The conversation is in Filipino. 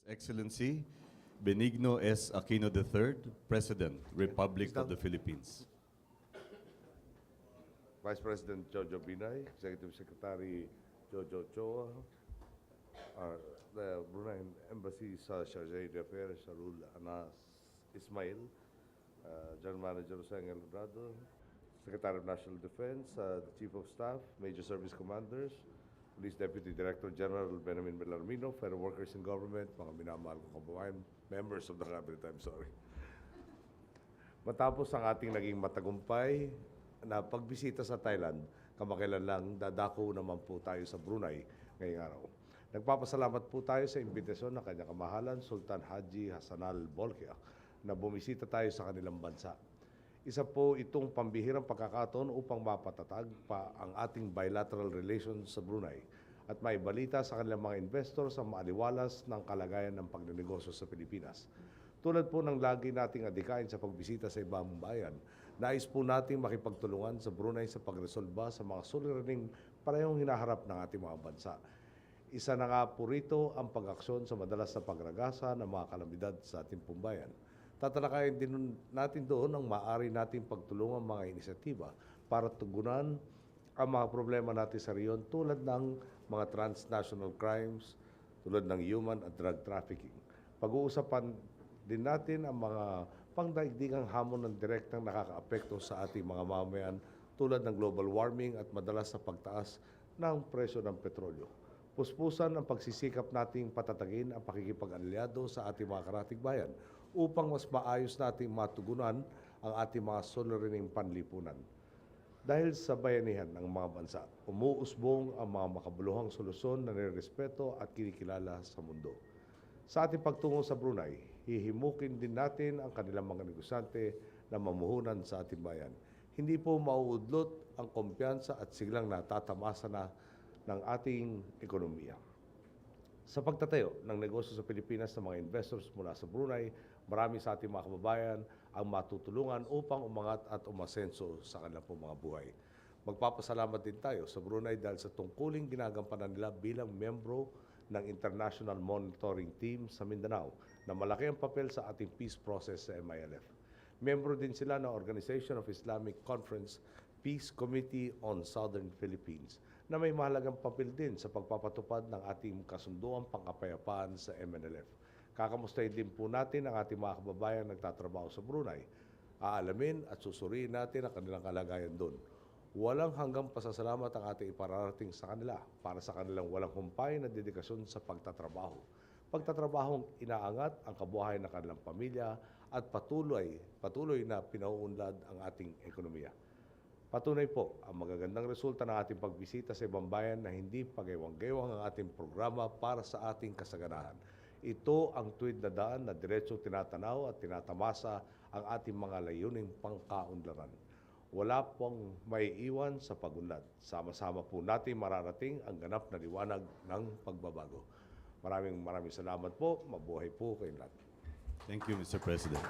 Excellency Benigno S. Aquino III, President, Republic of the Philippines. Vice President Jojo Binay, Executive Secretary Jojo Choa, the Brunei Embassy sa Charge d'Affaires Sharul Anas Ismail, General Manager Jose Angel Labrado, Secretary of National Defense, the Chief of Staff, Major Service Commanders, Police Deputy Director General Benjamin Bellarmino, fellow workers in government, mga minamahal kong kababayan, members of the cabinet, I'm sorry. Matapos ang ating naging matagumpay na pagbisita sa Thailand, kamakailan lang dadako naman po tayo sa Brunei ngayong araw. Nagpapasalamat po tayo sa imbitasyon ng kanyang kamahalan, Sultan Haji Hassanal Bolkiah, na bumisita tayo sa kanilang bansa. Isa po itong pambihirang pagkakataon upang mapatatag pa ang ating bilateral relations sa Brunei at maibalita sa kanilang mga investors ang maaliwalas ng kalagayan ng pagnenegosyo sa Pilipinas. Tulad po ng lagi nating adikain sa pagbisita sa ibang bayan, nais po nating makipagtulungan sa Brunei sa pagresolba sa mga suliraning parehong hinaharap ng ating mga bansa. Isa na nga po rito ang pag-aksyon sa madalas na pagragasa ng mga kalamidad sa ating pumbayan. Tatalakayin din natin doon ang maaari nating pagtulungan mga inisyatiba para tugunan ang mga problema natin sa riyon tulad ng mga transnational crimes, tulad ng human at drug trafficking. Pag-uusapan din natin ang mga pangdaigdigang hamon ng direktang nakakaapekto sa ating mga mamamayan tulad ng global warming at madalas na pagtaas ng presyo ng petrolyo. Puspusan ang pagsisikap nating patatagin ang pakikipag-aliado sa ating mga karatig bayan upang mas maayos nating matugunan ang ating mga suliraning panlipunan. Dahil sa bayanihan ng mga bansa, umuusbong ang mga makabuluhang solusyon na nirespeto at kinikilala sa mundo. Sa ating pagtungo sa Brunei, hihimukin din natin ang kanilang mga negosyante na mamuhunan sa ating bayan. Hindi po mauudlot ang kumpiyansa at siglang natatamasa na ng ating ekonomiya. Sa pagtatayo ng negosyo sa Pilipinas ng mga investors mula sa Brunei, marami sa ating mga kababayan ang matutulungan upang umangat at umasenso sa kanilang mga buhay. Magpapasalamat din tayo sa Brunei dahil sa tungkuling ginagampanan nila bilang membro ng International Monitoring Team sa Mindanao na malaki ang papel sa ating peace process sa MILF. Membro din sila ng Organization of Islamic Conference Peace Committee on Southern Philippines na may mahalagang papel din sa pagpapatupad ng ating kasunduang pangkapayapaan sa MNLF. Kakamustahin din po natin ang ating mga kababayan nagtatrabaho sa Brunei. Aalamin at susuriin natin ang kanilang kalagayan doon. Walang hanggang pasasalamat ang ating ipararating sa kanila para sa kanilang walang humpay na dedikasyon sa pagtatrabaho. Pagtatrabahong inaangat ang kabuhayan ng kanilang pamilya at patuloy na pinauunlad ang ating ekonomiya. Patunay po ang magagandang resulta ng ating pagbisita sa ibang bayan na hindi pagewang-gewang ang ating programa para sa ating kasaganahan. Ito ang tuwid na daan na diretso tinatanaw at tinatamasa ang ating mga layuning pangkaunlaran. Wala pong maiiwan sa pagunlad. Sama-sama po natin mararating ang ganap na liwanag ng pagbabago. Maraming salamat po. Mabuhay po kayong lahat. Thank you, Mr. President.